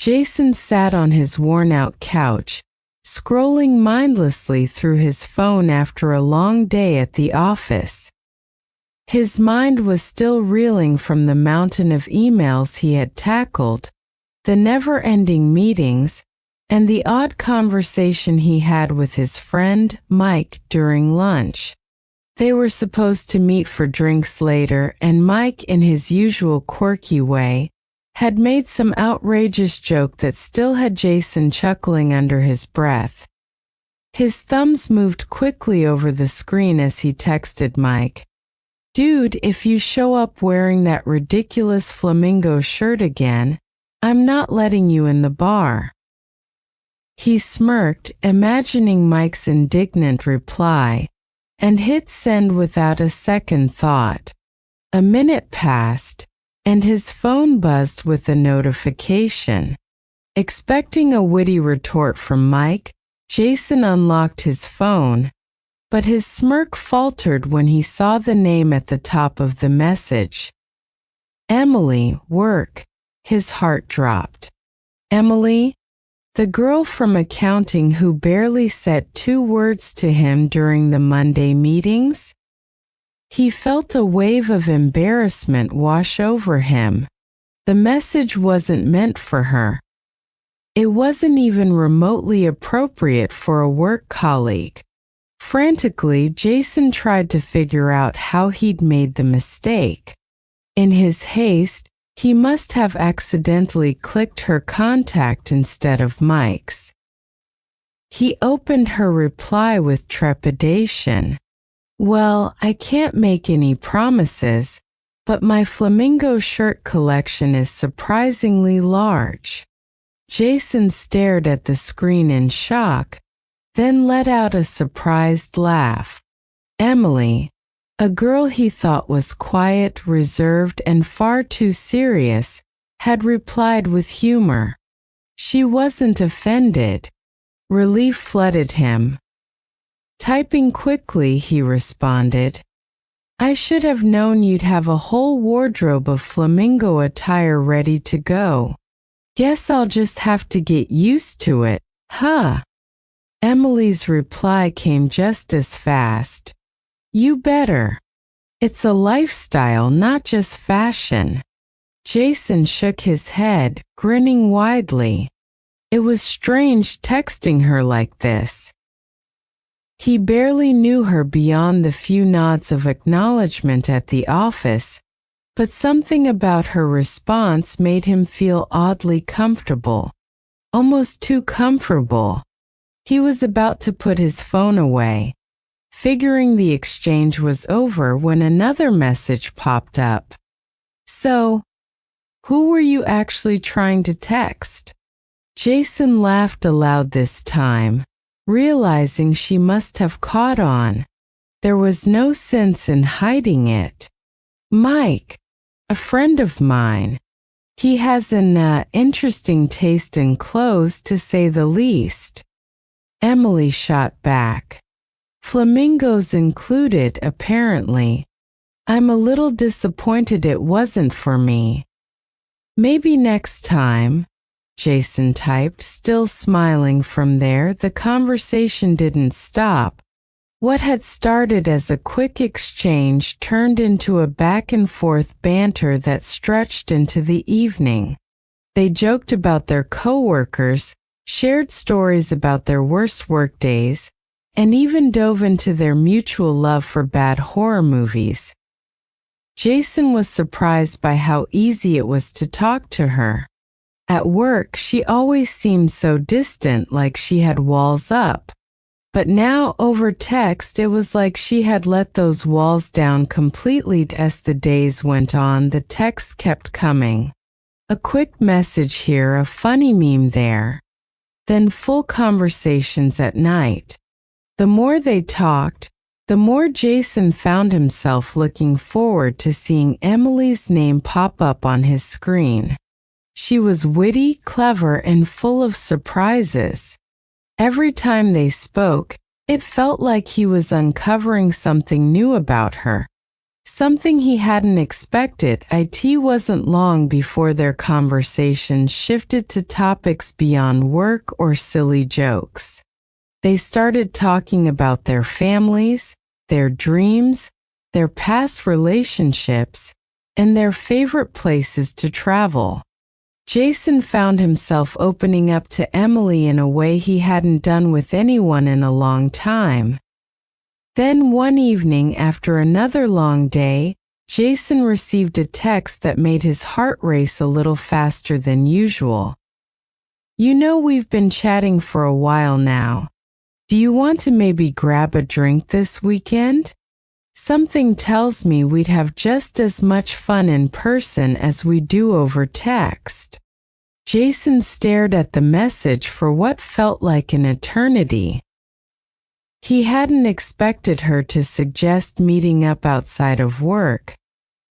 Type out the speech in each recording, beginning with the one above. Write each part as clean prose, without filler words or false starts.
Jason sat on his worn-out couch, scrolling mindlessly through his phone after a long day at the office. His mind was still reeling from the mountain of emails he had tackled, the never-ending meetings, and the odd conversation he had with his friend, Mike, during lunch. They were supposed to meet for drinks later, and Mike, in his usual quirky way, had made some outrageous joke that still had Jason chuckling under his breath. His thumbs moved quickly over the screen as he texted Mike, "Dude, if you show up wearing that ridiculous flamingo shirt again, I'm not letting you in the bar." He smirked, imagining Mike's indignant reply, and hit send without a second thought. A minute passed, and his phone buzzed with a notification. Expecting a witty retort from Mike, Jason unlocked his phone, but his smirk faltered when he saw the name at the top of the message. Emily, work. His heart dropped. Emily? The girl from accounting who barely said 2 words to him during the Monday meetings? He felt a wave of embarrassment wash over him. The message wasn't meant for her. It wasn't even remotely appropriate for a work colleague. Frantically, Jason tried to figure out how he'd made the mistake. In his haste, he must have accidentally clicked her contact instead of Mike's. He opened her reply with trepidation. "Well, I can't make any promises, but my flamingo shirt collection is surprisingly large." Jason stared at the screen in shock, then let out a surprised laugh. Emily, a girl he thought was quiet, reserved, and far too serious, had replied with humor. She wasn't offended. Relief flooded him. Typing quickly, he responded, "I should have known you'd have a whole wardrobe of flamingo attire ready to go. Guess I'll just have to get used to it, huh?" Emily's reply came just as fast. "You better. It's a lifestyle, not just fashion." Jason shook his head, grinning widely. It was strange texting her like this. He barely knew her beyond the few nods of acknowledgement at the office, but something about her response made him feel oddly comfortable, almost too comfortable. He was about to put his phone away, figuring the exchange was over, when another message popped up. "So, who were you actually trying to text?" Jason laughed aloud this time, realizing she must have caught on. There was no sense in hiding it. "Mike, a friend of mine. He has an interesting taste in clothes, to say the least." Emily shot back. "Flamingos included, apparently. I'm a little disappointed it wasn't for me." "Maybe next time," Jason typed, still smiling. From there, the conversation didn't stop. What had started as a quick exchange turned into a back-and-forth banter that stretched into the evening. They joked about their coworkers, shared stories about their worst workdays, and even dove into their mutual love for bad horror movies. Jason was surprised by how easy it was to talk to her. At work, she always seemed so distant, like she had walls up. But now, over text, it was like she had let those walls down completely. As the days went on, the texts kept coming. A quick message here, a funny meme there. Then full conversations at night. The more they talked, the more Jason found himself looking forward to seeing Emily's name pop up on his screen. She was witty, clever, and full of surprises. Every time they spoke, it felt like he was uncovering something new about her, Something he hadn't expected. It wasn't long before their conversation shifted to topics beyond work or silly jokes. They started talking about their families, their dreams, their past relationships, and their favorite places to travel. Jason found himself opening up to Emily in a way he hadn't done with anyone in a long time. Then one evening, after another long day, Jason received a text that made his heart race a little faster than usual. "You know, we've been chatting for a while now. Do you want to maybe grab a drink this weekend? Something tells me we'd have just as much fun in person as we do over text." Jason stared at the message for what felt like an eternity. He hadn't expected her to suggest meeting up outside of work.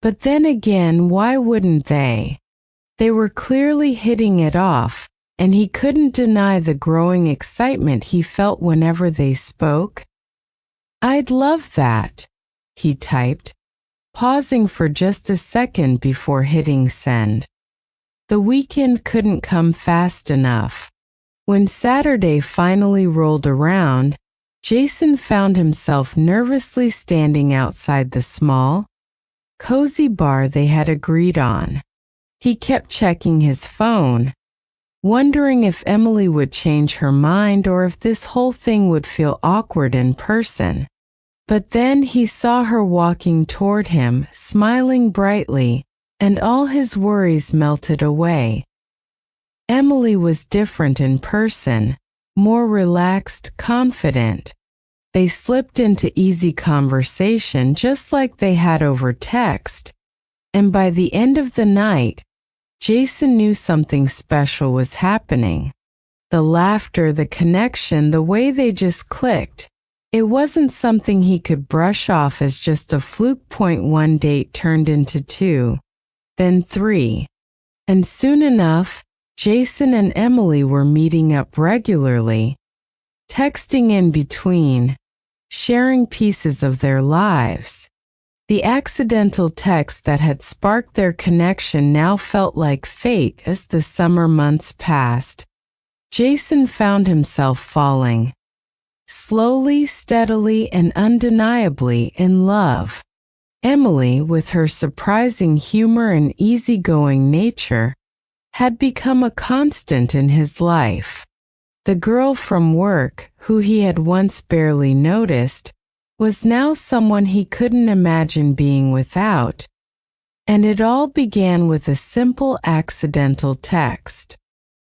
But then again, why wouldn't they? They were clearly hitting it off, and he couldn't deny the growing excitement he felt whenever they spoke. "I'd love that," he typed, pausing for just a second before hitting send. The weekend couldn't come fast enough. When Saturday finally rolled around, Jason found himself nervously standing outside the small, cozy bar they had agreed on. He kept checking his phone, wondering if Emily would change her mind or if this whole thing would feel awkward in person. But then he saw her walking toward him, smiling brightly, and all his worries melted away. Emily was different in person, more relaxed, confident. They slipped into easy conversation just like they had over text, and by the end of the night, Jason knew something special was happening. The laughter, the connection, the way they just clicked. It wasn't something he could brush off as just a fluke. One date turned into 2, then 3. And soon enough, Jason and Emily were meeting up regularly, texting in between, sharing pieces of their lives. The accidental text that had sparked their connection now felt like fate as the summer months passed. Jason found himself falling, slowly, steadily, and undeniably in love. Emily, with her surprising humor and easygoing nature, had become a constant in his life. The girl from work, who he had once barely noticed, was now someone he couldn't imagine being without. And it all began with a simple accidental text.